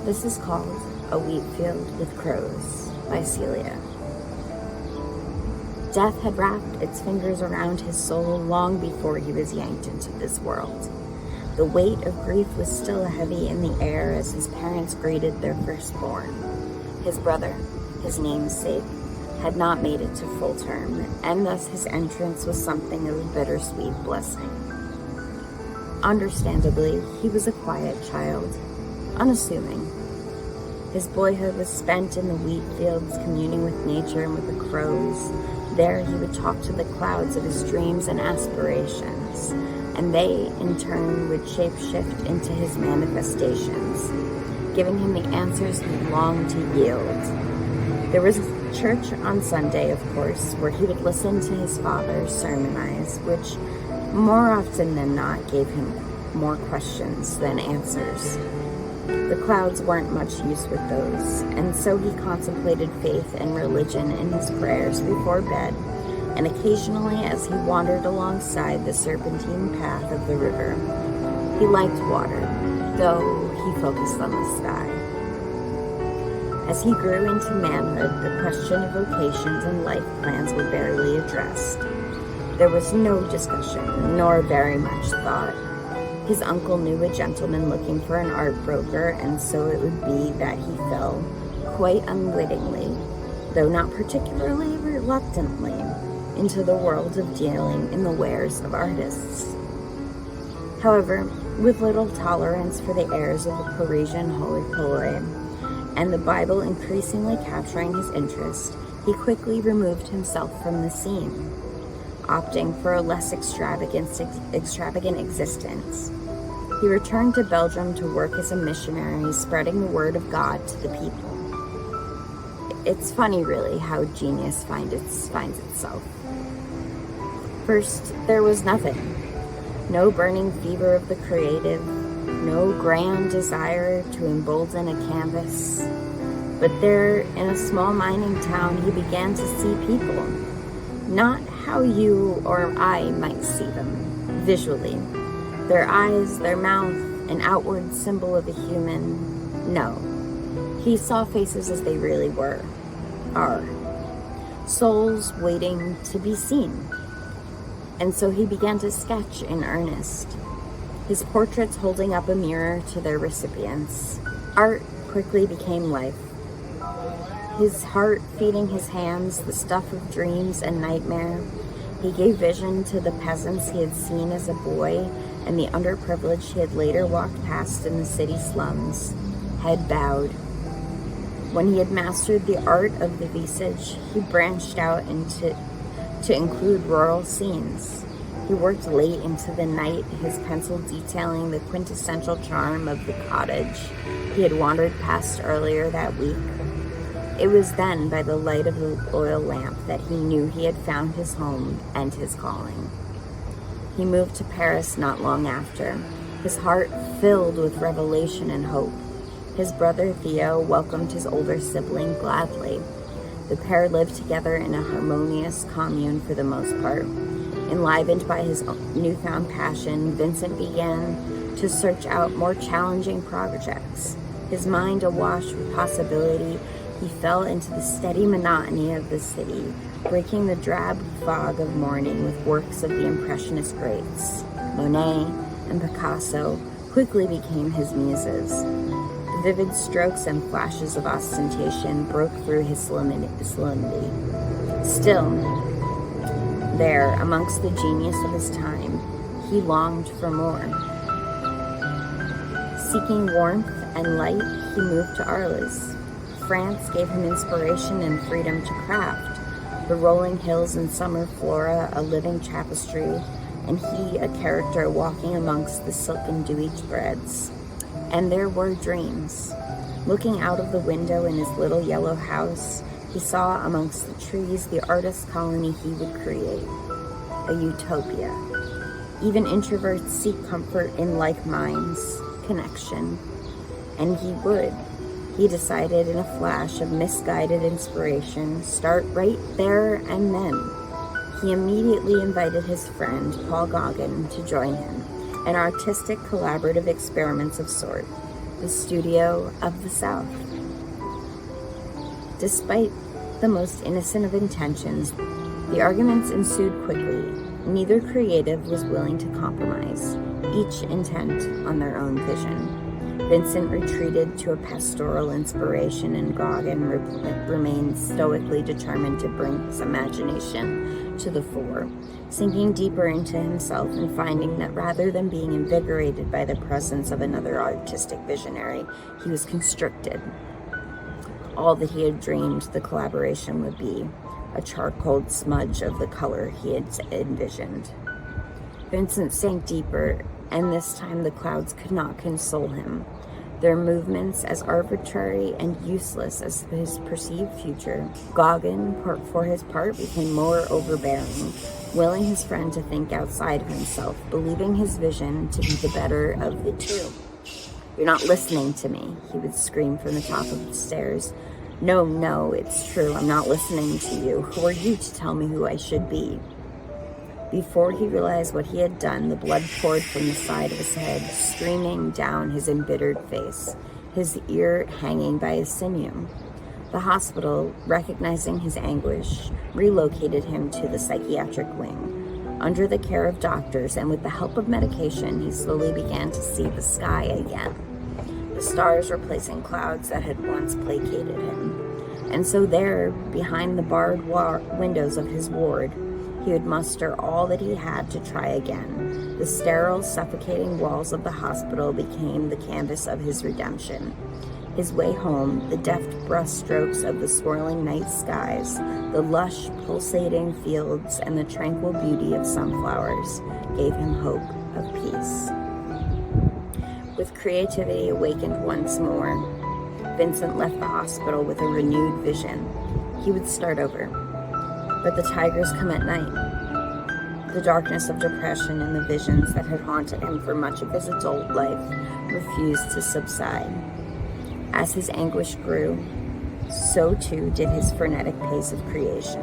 This is called A Wheatfield with Crows by Celia. Death had wrapped its fingers around his soul long before he was yanked into this world. The weight of grief was still heavy in the air as his parents greeted their firstborn. His brother, his namesake, had not made it to full term, and thus his entrance was something of a bittersweet blessing. Understandably, he was a quiet child, unassuming. His boyhood was spent in the wheat fields, communing with nature and with the crows. There he would talk to the clouds of his dreams and aspirations, and they, in turn, would shape-shift into his manifestations, giving him the answers he longed to yield. There was a church on Sunday, of course, where he would listen to his father sermonize, which more often than not gave him more questions than answers. The clouds weren't much use with those, and so he contemplated faith and religion in his prayers before bed, and occasionally as he wandered alongside the serpentine path of the river. He liked water, though he focused on the sky. As he grew into manhood, the question of vocations and life plans were barely addressed. There was no discussion, nor very much thought. His uncle knew a gentleman looking for an art broker, and so it would be that he fell, quite unwittingly, though not particularly reluctantly, into the world of dealing in the wares of artists. However, with little tolerance for the airs of the Parisian hoi polloi, and the Bible increasingly capturing his interest, he quickly removed himself from the scene, opting for a less extravagant existence. He returned to Belgium to work as a missionary, spreading the word of God to the people. It's funny, really, how genius finds itself. First, there was nothing. No burning fever of the creative, no grand desire to embolden a canvas. But there, in a small mining town, he began to see people. Not how you or I might see them, visually. Their eyes, their mouth, an outward symbol of a human. No. He saw faces as they really are. Souls waiting to be seen. And so he began to sketch in earnest, his portraits holding up a mirror to their recipients. Art quickly became life. His heart feeding his hands the stuff of dreams and nightmare. He gave vision to the peasants he had seen as a boy and the underprivileged he had later walked past in the city slums, head bowed. When he had mastered the art of the visage, he branched out to include rural scenes. He worked late into the night, his pencil detailing the quintessential charm of the cottage he had wandered past earlier that week. It was then, by the light of the oil lamp, that he knew he had found his home and his calling. He moved to Paris not long after, his heart filled with revelation and hope. His brother Theo welcomed his older sibling gladly. The pair lived together in a harmonious commune for the most part. Enlivened by his newfound passion, Vincent began to search out more challenging projects. His mind awash with possibility, he fell into the steady monotony of the city, breaking the drab fog of morning with works of the Impressionist greats. Monet and Picasso quickly became his muses. The vivid strokes and flashes of ostentation broke through his solemnity. Still, there, amongst the genius of his time, he longed for more. Seeking warmth and light, he moved to Arles. France gave him inspiration and freedom to craft. The rolling hills and summer flora, a living tapestry, and he a character walking amongst the silken dewy threads. And there were dreams. Looking out of the window in his little yellow house, he saw amongst the trees the artist colony he would create, a utopia. Even introverts seek comfort in like minds, connection, and he would. He decided in a flash of misguided inspiration, start right there and then. He immediately invited his friend, Paul Gauguin, to join him, an artistic collaborative experiments of sort. the studio of the South. Despite the most innocent of intentions, the arguments ensued quickly. Neither creative was willing to compromise, each intent on their own vision. Vincent retreated to a pastoral inspiration in Gauguin remained stoically determined to bring his imagination to the fore, sinking deeper into himself and finding that rather than being invigorated by the presence of another artistic visionary, he was constricted. All that he had dreamed the collaboration would be, a charcoal smudge of the color he had envisioned. Vincent sank deeper, and this time the clouds could not console him. Their movements as arbitrary and useless as his perceived future. Gauguin, for his part, became more overbearing, willing his friend to think outside of himself, believing his vision to be the better of the two. "You're not listening to me," he would scream from the top of the stairs. No, it's true, I'm not listening to you. Who are you to tell me who I should be?" Before he realized what he had done, the blood poured from the side of his head, streaming down his embittered face, his ear hanging by a sinew. The hospital, recognizing his anguish, relocated him to the psychiatric wing. Under the care of doctors and with the help of medication, he slowly began to see the sky again, the stars replacing clouds that had once placated him. And so there, behind the barred windows of his ward, he would muster all that he had to try again. The sterile, suffocating walls of the hospital became the canvas of his redemption. His way home, the deft brushstrokes of the swirling night skies, the lush, pulsating fields, and the tranquil beauty of sunflowers gave him hope of peace. With creativity awakened once more, Vincent left the hospital with a renewed vision. He would start over. But the tigers come at night. The darkness of depression and the visions that had haunted him for much of his adult life refused to subside. As his anguish grew, so too did his frenetic pace of creation.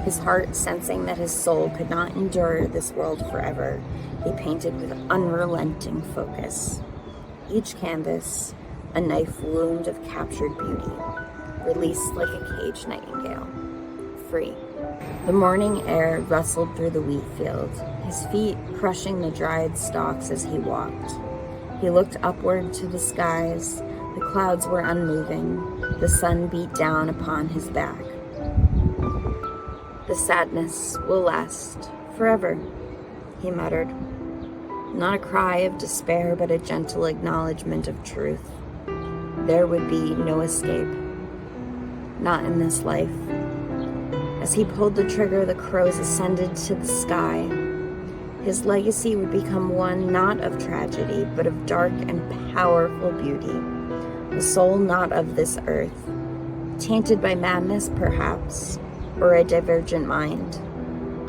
His heart, sensing that his soul could not endure this world forever, he painted with unrelenting focus. Each canvas, a knife wound of captured beauty, released like a caged nightingale, free. The morning air rustled through the wheatfield, his feet crushing the dried stalks as he walked. He looked upward to the skies. The clouds were unmoving. The sun beat down upon his back. "The sadness will last forever," he muttered. Not a cry of despair, but a gentle acknowledgement of truth. There would be no escape. Not in this life. As he pulled the trigger, the crows ascended to the sky. His legacy would become one not of tragedy, but of dark and powerful beauty. A soul not of this earth, tainted by madness perhaps, or a divergent mind,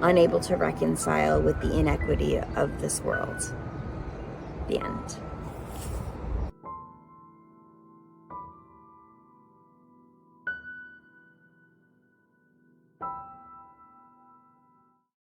unable to reconcile with the inequity of this world. The end.